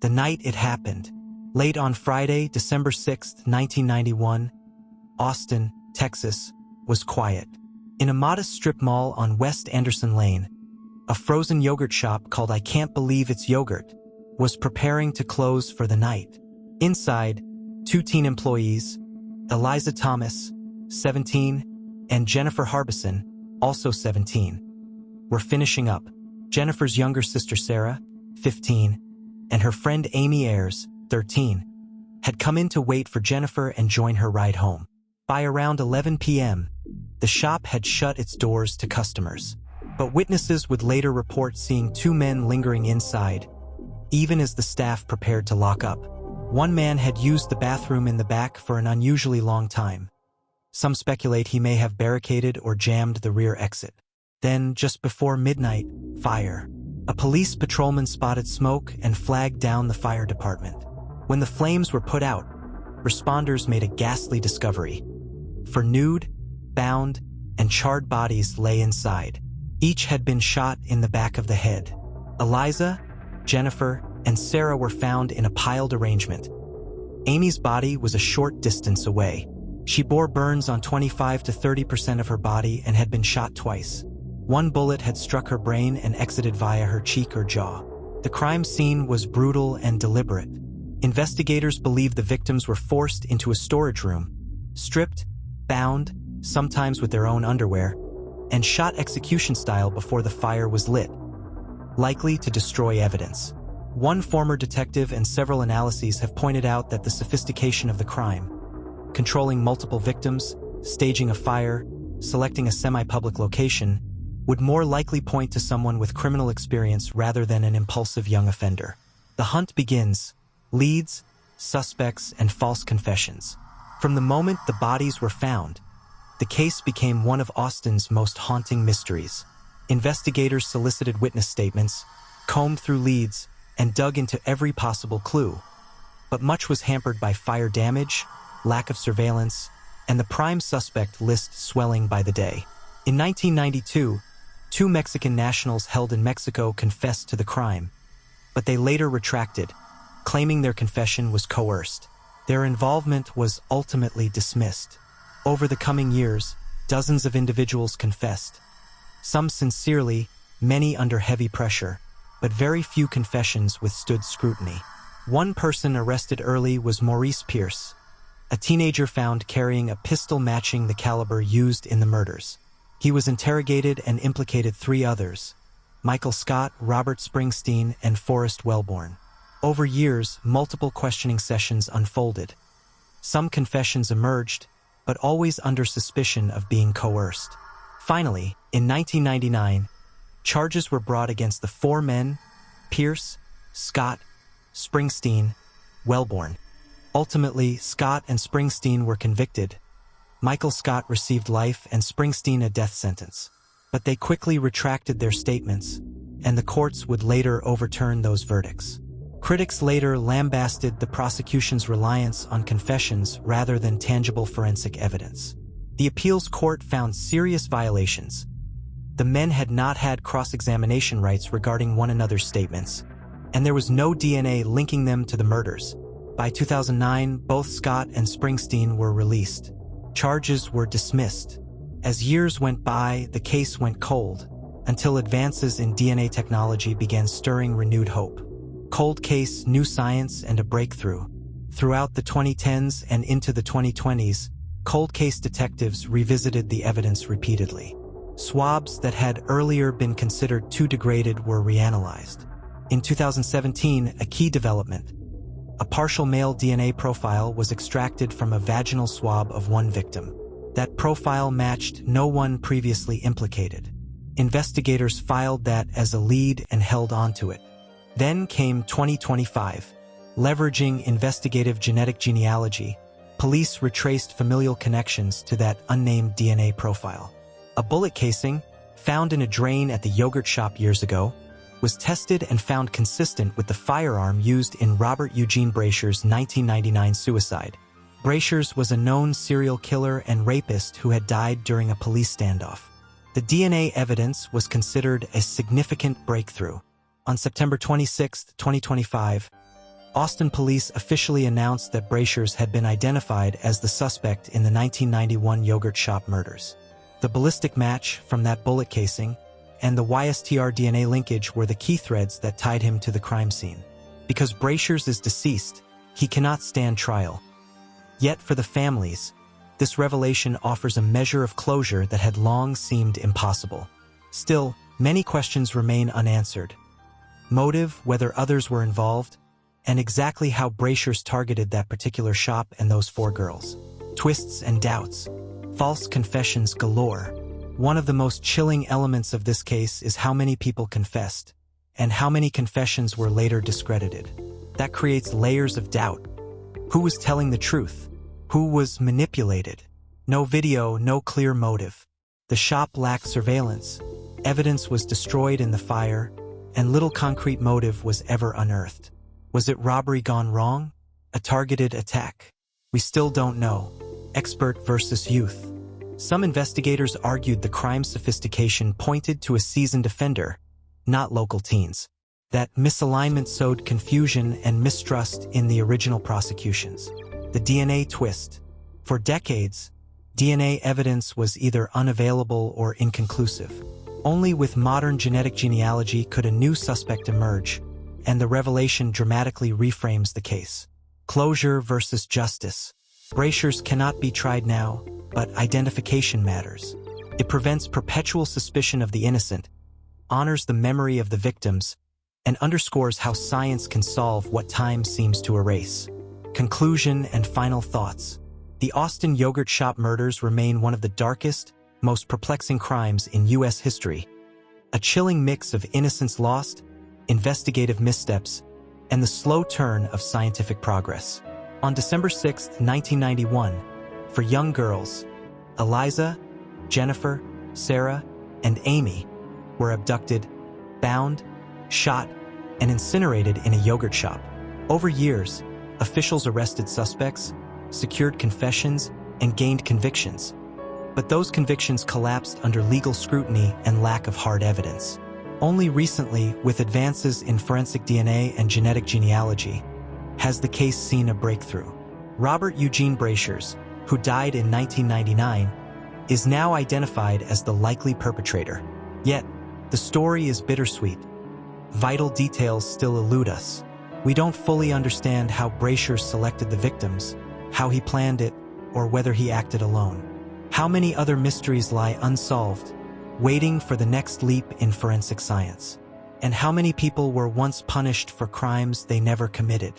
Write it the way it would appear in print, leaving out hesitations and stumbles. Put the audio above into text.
The night it happened, late on Friday, December 6, 1991, Austin, Texas, was quiet. In a modest strip mall on West Anderson Lane, a frozen yogurt shop called I Can't Believe It's Yogurt was preparing to close for the night. Inside, 2 teen employees, Eliza Thomas, 17, and Jennifer Harbison, also 17, were finishing up. Jennifer's younger sister Sarah, 15, and her friend Amy Ayers, 13, had come in to wait for Jennifer and join her ride home. By around 11 p.m., the shop had shut its doors to customers, but witnesses would later report seeing 2 men lingering inside, even as the staff prepared to lock up. One man had used the bathroom in the back for an unusually long time. Some speculate he may have barricaded or jammed the rear exit. Then, just before midnight, fire. A police patrolman spotted smoke and flagged down the fire department. When the flames were put out, responders made a ghastly discovery. 4 nude, bound, and charred bodies lay inside. Each had been shot in the back of the head. Eliza, Jennifer, and Sarah were found in a piled arrangement. Amy's body was a short distance away. She bore burns on 25 to 30% of her body and had been shot twice. 1 bullet had struck her brain and exited via her cheek or jaw. The crime scene was brutal and deliberate. Investigators believe the victims were forced into a storage room, stripped, bound, sometimes with their own underwear, and shot execution style before the fire was lit, likely to destroy evidence. One former detective and several analyses have pointed out that the sophistication of the crime, controlling multiple victims, staging a fire, selecting a semi-public location, would more likely point to someone with criminal experience rather than an impulsive young offender. The hunt begins. Leads, suspects, and false confessions. From the moment the bodies were found, the case became one of Austin's most haunting mysteries. Investigators solicited witness statements, combed through leads, and dug into every possible clue. But much was hampered by fire damage, lack of surveillance, and the prime suspect list swelling by the day. In 1992, 2 Mexican nationals held in Mexico confessed to the crime, but they later retracted, claiming their confession was coerced. Their involvement was ultimately dismissed. Over the coming years, dozens of individuals confessed, some sincerely, many under heavy pressure, but very few confessions withstood scrutiny. One person arrested early was Maurice Pierce, a teenager found carrying a pistol matching the caliber used in the murders. He was interrogated and implicated 3 others, Michael Scott, Robert Springsteen, and Forrest Wellborn. Over years, multiple questioning sessions unfolded. Some confessions emerged, but always under suspicion of being coerced. Finally, in 1999, charges were brought against the 4 men, Pierce, Scott, Springsteen, Wellborn. Ultimately, Scott and Springsteen were convicted. Michael Scott received life and Springsteen a death sentence. But they quickly retracted their statements, and the courts would later overturn those verdicts. Critics later lambasted the prosecution's reliance on confessions rather than tangible forensic evidence. The appeals court found serious violations. The men had not had cross-examination rights regarding one another's statements, and there was no DNA linking them to the murders. By 2009, both Scott and Springsteen were released. Charges were dismissed. As years went by, the case went cold, until advances in DNA technology began stirring renewed hope. Cold case, new science, and a breakthrough. Throughout the 2010s and into the 2020s, cold case detectives revisited the evidence repeatedly. Swabs that had earlier been considered too degraded were reanalyzed. In 2017, a key development. A partial male DNA profile was extracted from a vaginal swab of one victim. That profile matched no one previously implicated. Investigators filed that as a lead and held onto it. Then came 2025. Leveraging investigative genetic genealogy, police retraced familial connections to that unnamed DNA profile. A bullet casing, found in a drain at the yogurt shop years ago, was tested and found consistent with the firearm used in Robert Eugene Brashers' 1999 suicide. Brashers was a known serial killer and rapist who had died during a police standoff. The DNA evidence was considered a significant breakthrough. On September 26, 2025, Austin police officially announced that Brashers had been identified as the suspect in the 1991 yogurt shop murders. The ballistic match from that bullet casing and the YSTR DNA linkage were the key threads that tied him to the crime scene. Because Brashers is deceased, he cannot stand trial. Yet for the families, this revelation offers a measure of closure that had long seemed impossible. Still, many questions remain unanswered. Motive, whether others were involved, and exactly how Brashers targeted that particular shop and those 4 girls. Twists and doubts. False confessions galore. One of the most chilling elements of this case is how many people confessed, and how many confessions were later discredited. That creates layers of doubt. Who was telling the truth? Who was manipulated? No video, no clear motive. The shop lacked surveillance. Evidence was destroyed in the fire, and little concrete motive was ever unearthed. Was it robbery gone wrong? A targeted attack? We still don't know. Expert versus youth. Some investigators argued the crime's sophistication pointed to a seasoned offender, not local teens. That misalignment sowed confusion and mistrust in the original prosecutions. The DNA twist. For decades, DNA evidence was either unavailable or inconclusive. Only with modern genetic genealogy could a new suspect emerge, and the revelation dramatically reframes the case. Closure versus justice. Brashers cannot be tried now, but identification matters. It prevents perpetual suspicion of the innocent, honors the memory of the victims, and underscores how science can solve what time seems to erase. Conclusion and final thoughts. The Austin yogurt shop murders remain one of the darkest, most perplexing crimes in U.S. history. A chilling mix of innocence lost, investigative missteps, and the slow turn of scientific progress. On December 6, 1991, for young girls, Eliza, Jennifer, Sarah, and Amy were abducted, bound, shot, and incinerated in a yogurt shop. Over years, officials arrested suspects, secured confessions, and gained convictions. But those convictions collapsed under legal scrutiny and lack of hard evidence. Only recently, with advances in forensic DNA and genetic genealogy, has the case seen a breakthrough. Robert Eugene Brashers, who died in 1999, is now identified as the likely perpetrator. Yet, the story is bittersweet. Vital details still elude us. We don't fully understand how Brashers selected the victims, how he planned it, or whether he acted alone. How many other mysteries lie unsolved, waiting for the next leap in forensic science? And how many people were once punished for crimes they never committed?